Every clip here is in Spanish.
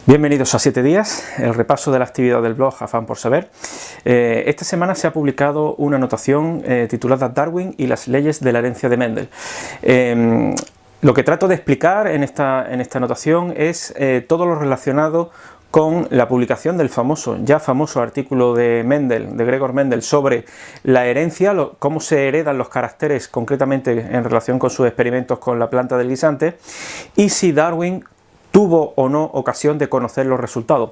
Bienvenidos a 7 días, el repaso de la actividad del blog Afán por Saber. Esta semana se ha publicado una anotación titulada Darwin y las leyes de la herencia de Mendel. Lo que trato de explicar en esta anotación es todo lo relacionado con la publicación del ya famoso artículo de Gregor Mendel, sobre la herencia, cómo se heredan los caracteres concretamente en relación con sus experimentos con la planta del guisante, y si Darwin tuvo o no ocasión de conocer los resultados.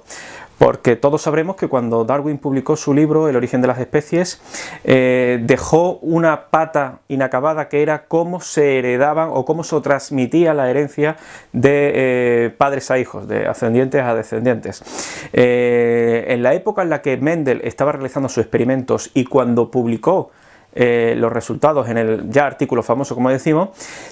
Porque todos sabremos que cuando Darwin publicó su libro El origen de las especies, dejó una pata inacabada, que era cómo se heredaban o cómo se transmitía la herencia de padres a hijos, de ascendientes a descendientes. En la época en la que Mendel estaba realizando sus experimentos y cuando publicó los resultados en el ya artículo famoso, como decimos,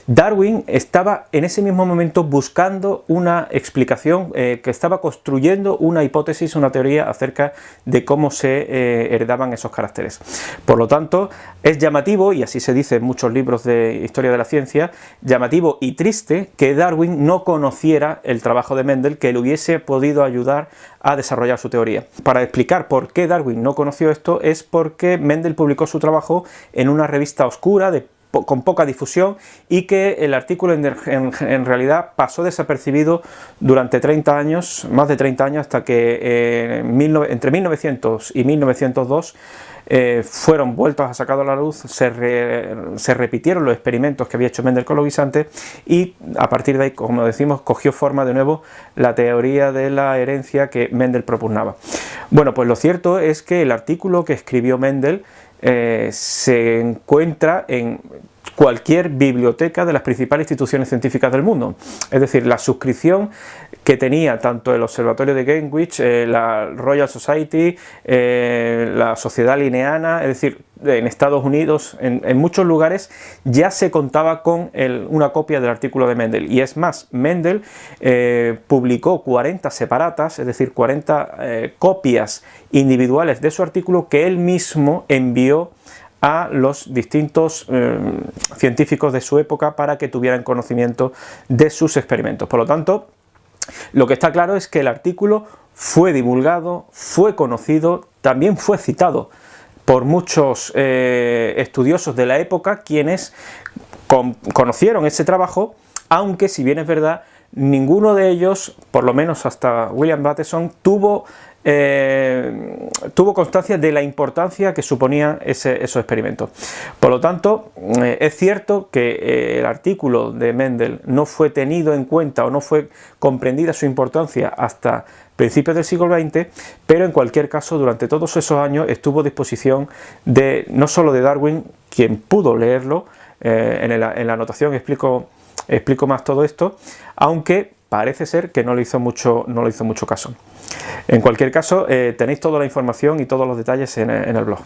Darwin estaba en ese mismo momento buscando una explicación, que estaba construyendo una hipótesis, una teoría acerca de cómo se heredaban esos caracteres. Por lo tanto, es llamativo, y así se dice en muchos libros de historia de la ciencia, llamativo y triste que Darwin no conociera el trabajo de Mendel, que le hubiese podido ayudar a desarrollar su teoría. Para explicar por qué Darwin no conoció esto, es porque Mendel publicó su trabajo en una revista oscura con poca difusión, y que el artículo en realidad pasó desapercibido durante 30 años, más de 30 años, hasta que entre 1900 y 1902 fueron vueltos a sacar a la luz, se repitieron los experimentos que había hecho Mendel con los guisantes, y a partir de ahí, como decimos, cogió forma de nuevo la teoría de la herencia que Mendel propugnaba. Bueno, pues lo cierto es que el artículo que escribió Mendel se encuentra en cualquier biblioteca de las principales instituciones científicas del mundo. Es decir, la suscripción que tenía tanto el Observatorio de Greenwich, la Royal Society, la Sociedad Linneana, es decir, en Estados Unidos, en muchos lugares ya se contaba con una copia del artículo de Mendel. Y es más, Mendel publicó 40 separatas, es decir, 40 copias individuales de su artículo, que él mismo envió a los distintos científicos de su época para que tuvieran conocimiento de sus experimentos. Por lo tanto, lo que está claro es que el artículo fue divulgado, fue conocido, también fue citado por muchos estudiosos de la época, quienes conocieron ese trabajo, aunque, si bien es verdad, ninguno de ellos, por lo menos hasta William Bateson, tuvo constancia de la importancia que suponía esos experimentos. Por lo tanto, es cierto que el artículo de Mendel no fue tenido en cuenta o no fue comprendida su importancia hasta principios del siglo XX, pero en cualquier caso durante todos esos años estuvo a disposición no solo de Darwin, quien pudo leerlo. En la anotación explico más todo esto, aunque parece ser que no le hizo mucho caso. En cualquier caso, tenéis toda la información y todos los detalles en el blog.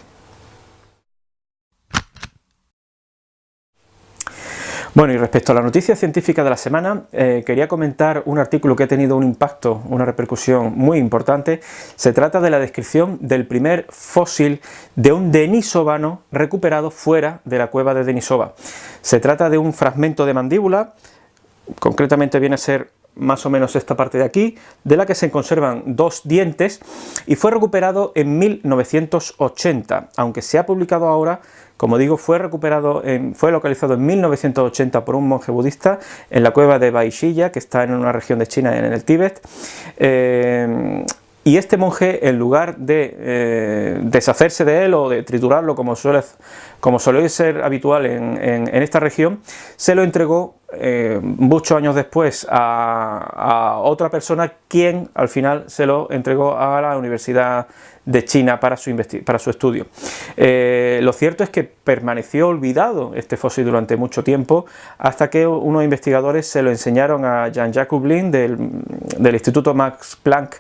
Bueno, y respecto a la noticia científica de la semana, quería comentar un artículo que ha tenido un impacto, una repercusión muy importante. Se trata de la descripción del primer fósil de un denisovano recuperado fuera de la cueva de Denisova. Se trata de un fragmento de mandíbula, concretamente viene a ser más o menos esta parte de aquí, de la que se conservan 2 dientes, y fue recuperado en 1980, aunque se ha publicado ahora. Como digo, fue localizado en 1980 por un monje budista en la cueva de Baishilla, que está en una región de China, en el Tíbet. Y este monje, en lugar de deshacerse de él o de triturarlo, como suele ser habitual en esta región, se lo entregó muchos años después a otra persona, quien al final se lo entregó a la Universidad de China para su estudio. Lo cierto es que permaneció olvidado este fósil durante mucho tiempo, hasta que unos investigadores se lo enseñaron a Jean-Jacques Blin del Instituto Max Planck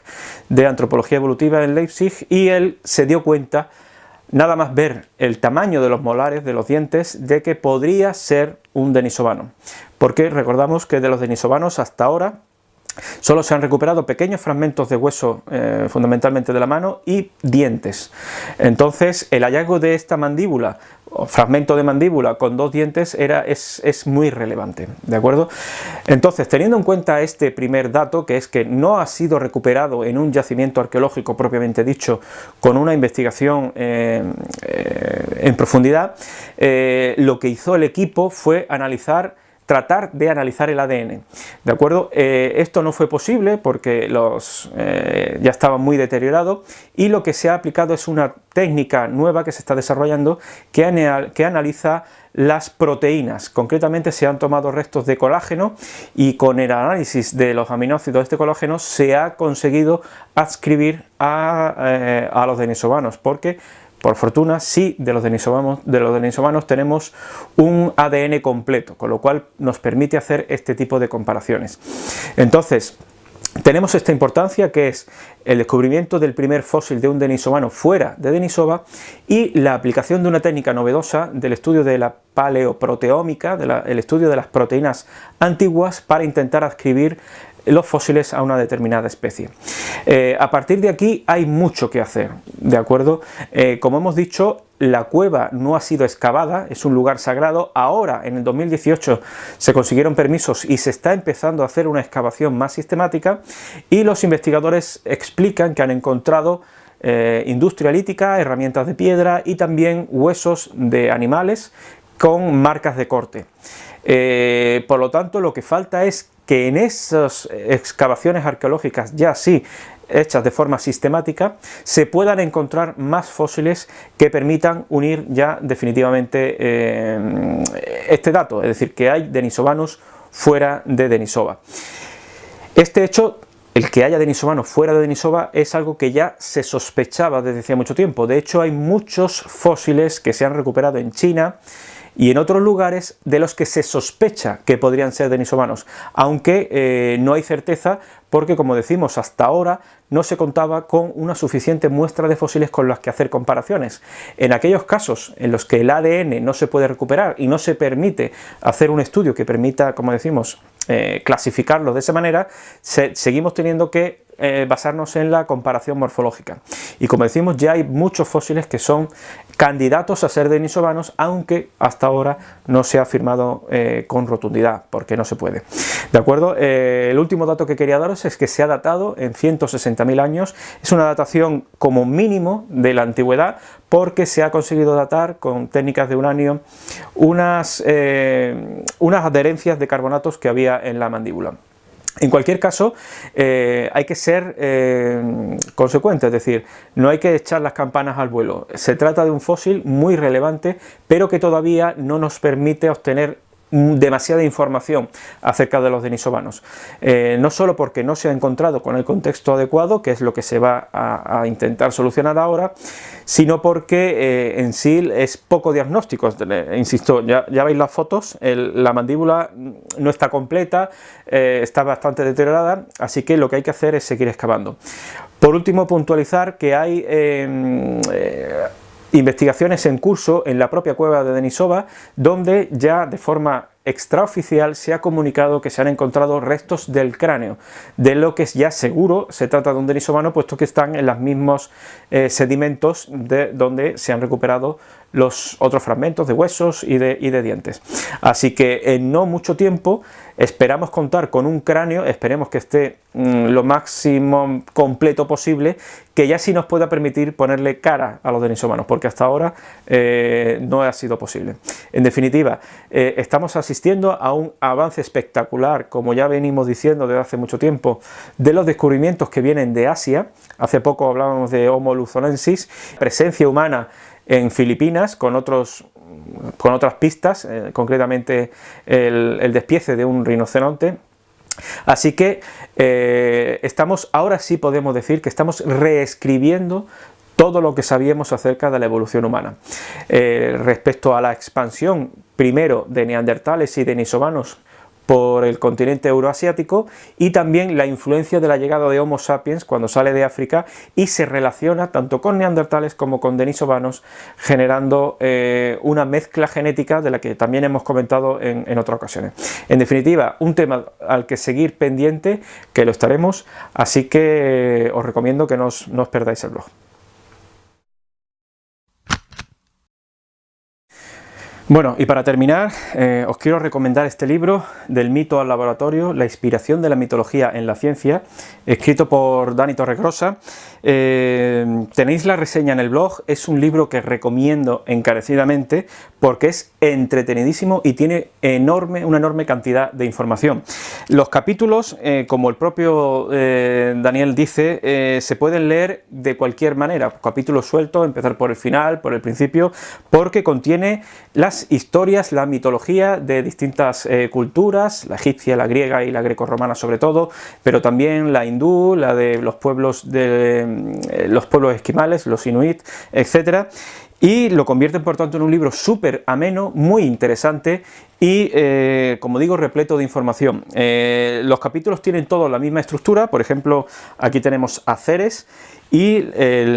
de Antropología Evolutiva en Leipzig, y él se dio cuenta, nada más ver el tamaño de los molares, de los dientes, de que podría ser un denisovano. Porque recordamos que de los denisovanos hasta ahora Solo se han recuperado pequeños fragmentos de hueso, fundamentalmente de la mano, y dientes. Entonces, el hallazgo de esta mandíbula, o fragmento de mandíbula con 2 dientes, es muy relevante, ¿de acuerdo? Entonces, teniendo en cuenta este primer dato, que es que no ha sido recuperado en un yacimiento arqueológico propiamente dicho, con una investigación en profundidad, lo que hizo el equipo fue tratar de analizar el ADN, ¿de acuerdo? Esto no fue posible porque ya estaban muy deteriorados, y lo que se ha aplicado es una técnica nueva que se está desarrollando que analiza las proteínas. Concretamente se han tomado restos de colágeno y con el análisis de los aminoácidos de este colágeno se ha conseguido adscribir a los denisovanos, porque por fortuna, sí, de los denisovanos tenemos un ADN completo, con lo cual nos permite hacer este tipo de comparaciones. Entonces, tenemos esta importancia, que es el descubrimiento del primer fósil de un denisovano fuera de Denisova, y la aplicación de una técnica novedosa del estudio de la paleoproteómica, el estudio de las proteínas antiguas, para intentar adscribir los fósiles a una determinada especie. A partir de aquí hay mucho que hacer, ¿de acuerdo? Como hemos dicho, la cueva no ha sido excavada, es un lugar sagrado. Ahora, en el 2018, se consiguieron permisos y se está empezando a hacer una excavación más sistemática, y los investigadores explican que han encontrado industria lítica, herramientas de piedra y también huesos de animales con marcas de corte. Por lo tanto, lo que falta es que en esas excavaciones arqueológicas, ya sí hechas de forma sistemática, se puedan encontrar más fósiles que permitan unir ya definitivamente este dato, es decir, que hay denisovanos fuera de Denisova. Este hecho, el que haya denisovanos fuera de Denisova, es algo que ya se sospechaba desde hace mucho tiempo. De hecho, hay muchos fósiles que se han recuperado en China y en otros lugares de los que se sospecha que podrían ser denisovanos, aunque no hay certeza, porque, como decimos, hasta ahora no se contaba con una suficiente muestra de fósiles con las que hacer comparaciones. En aquellos casos en los que el ADN no se puede recuperar y no se permite hacer un estudio que permita, como decimos, clasificarlos de esa manera, seguimos teniendo que basarnos en la comparación morfológica. Y como decimos, ya hay muchos fósiles que son candidatos a ser denisovanos, aunque hasta ahora no se ha afirmado con rotundidad, porque no se puede. ¿De acuerdo? El último dato que quería daros es que se ha datado en 160.000 años. Es una datación como mínimo de la antigüedad, porque se ha conseguido datar con técnicas de uranio unas adherencias de carbonatos que había en la mandíbula. En cualquier caso, hay que ser consecuente, es decir, no hay que echar las campanas al vuelo. Se trata de un fósil muy relevante, pero que todavía no nos permite obtener demasiada información acerca de los denisovanos, no solo porque no se ha encontrado con el contexto adecuado, que es lo que se va a intentar solucionar ahora, sino porque en sí es poco diagnóstico. Insisto, ya veis las fotos, la mandíbula no está completa, está bastante deteriorada, así que lo que hay que hacer es seguir excavando. Por último, puntualizar que hay investigaciones en curso en la propia cueva de Denisova, donde ya de forma extraoficial se ha comunicado que se han encontrado restos del cráneo, de lo que ya seguro se trata de un denisovano, puesto que están en los mismos sedimentos de donde se han recuperado los otros fragmentos de huesos y de dientes. Así que en no mucho tiempo esperamos contar con un cráneo, esperemos que esté lo máximo completo posible, que ya sí nos pueda permitir ponerle cara a los denisovanos, porque hasta ahora no ha sido posible. En definitiva, estamos asistiendo a un avance espectacular, como ya venimos diciendo desde hace mucho tiempo, de los descubrimientos que vienen de Asia. Hace poco hablábamos de Homo luzonensis, presencia humana en Filipinas, con otras pistas, concretamente el despiece de un rinoceronte. Así que ahora sí podemos decir que estamos reescribiendo todo lo que sabíamos acerca de la evolución humana. Respecto a la expansión primero de neandertales y denisovanos por el continente euroasiático, y también la influencia de la llegada de Homo sapiens cuando sale de África y se relaciona tanto con neandertales como con denisovanos, generando una mezcla genética de la que también hemos comentado en otras ocasiones. En definitiva, un tema al que seguir pendiente, que lo estaremos, así que os recomiendo que no os perdáis el blog. Bueno, y para terminar, os quiero recomendar este libro, Del mito al laboratorio, la inspiración de la mitología en la ciencia, escrito por Dani Torregrosa. Tenéis la reseña en el blog. Es un libro que recomiendo encarecidamente porque es entretenidísimo y tiene una enorme cantidad de información. Los capítulos, como el propio Daniel dice, se pueden leer de cualquier manera, capítulos sueltos, empezar por el final, por el principio, porque contiene las historias, la mitología de distintas culturas, la egipcia, la griega y la grecorromana sobre todo, pero también la hindú, la de los pueblos esquimales, los inuit, etcétera. Y lo convierten por tanto en un libro súper ameno, muy interesante y, como digo, repleto de información. Los capítulos tienen todos la misma estructura. Por ejemplo, aquí tenemos a Ceres y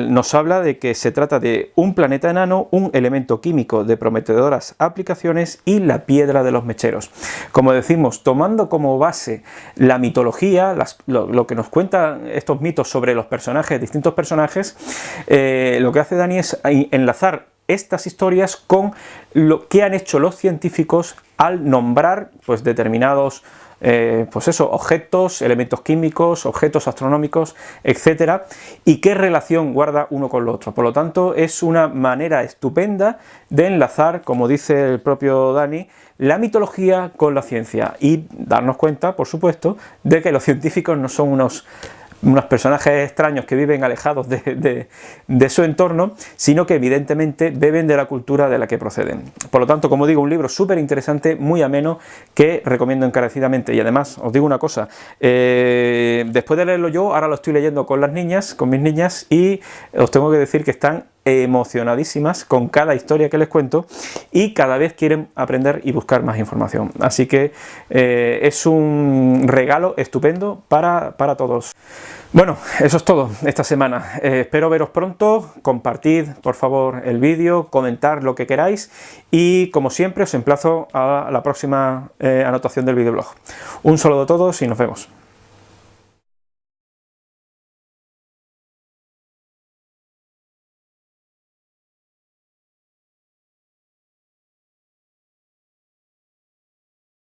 nos habla de que se trata de un planeta enano, un elemento químico de prometedoras aplicaciones y la piedra de los mecheros. Como decimos, tomando como base la mitología, lo que nos cuentan estos mitos sobre los personajes, distintos personajes, lo que hace Dani es enlazar estas historias con lo que han hecho los científicos al nombrar pues determinados objetos, elementos químicos, objetos astronómicos, etcétera, y qué relación guarda uno con lo otro. Por lo tanto, es una manera estupenda de enlazar, como dice el propio Dani, la mitología con la ciencia y darnos cuenta, por supuesto, de que los científicos no son unos personajes extraños que viven alejados de su entorno, sino que evidentemente beben de la cultura de la que proceden. Por lo tanto, como digo, un libro súper interesante, muy ameno, que recomiendo encarecidamente. Y además, os digo una cosa, después de leerlo yo, ahora lo estoy leyendo con las niñas, con mis niñas, y os tengo que decir que están emocionadísimas con cada historia que les cuento y cada vez quieren aprender y buscar más información. Así que es un regalo estupendo para todos. Bueno, eso es todo esta semana. Espero veros pronto. Compartid, por favor, el vídeo, comentar lo que queráis y, como siempre, os emplazo a la próxima anotación del videoblog. Un saludo a todos y nos vemos.